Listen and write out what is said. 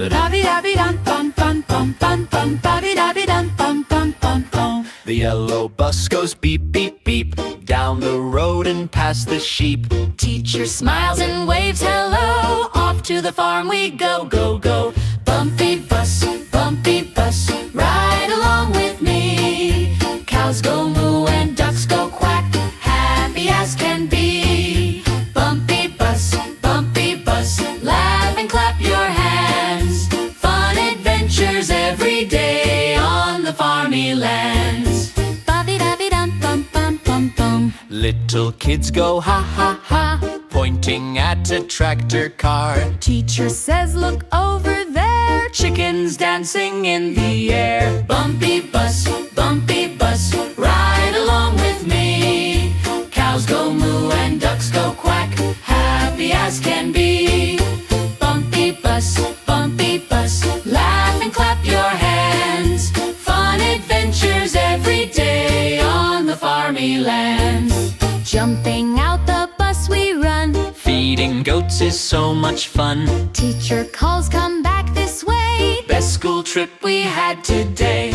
Bum-ba-da-bi-dum-bum-bum-bum-bum-ba-bi-da-bi-dum-bum-bum-bum. The yellow bus goes beep, beep, beep down the road and past the sheep. Teacher smiles and waves hello. Off to the farm we go, go, go. Bumpy bus, ride along with me. Cows go moo and ducks go quack, happy as can be. Bumpy bus, laugh and clap your hands. Fun adventures every day on the farmy lands. Ba-bi-da-bi-dum-bum-bum-bum-bum. Little kids go ha ha ha, pointing at a tractor car. Teacher says look over there, chickens dancing in the air. Bumpy bus, ride along with me. Cows go moo and ducks go quack, happy as can be. Bumpy bus, laugh and clap your hands. Fun adventures every day on the farmy lands. Jumping out the bus we run, Feeding goats is so much fun. teacher calls come back this way. Best school trip we had today.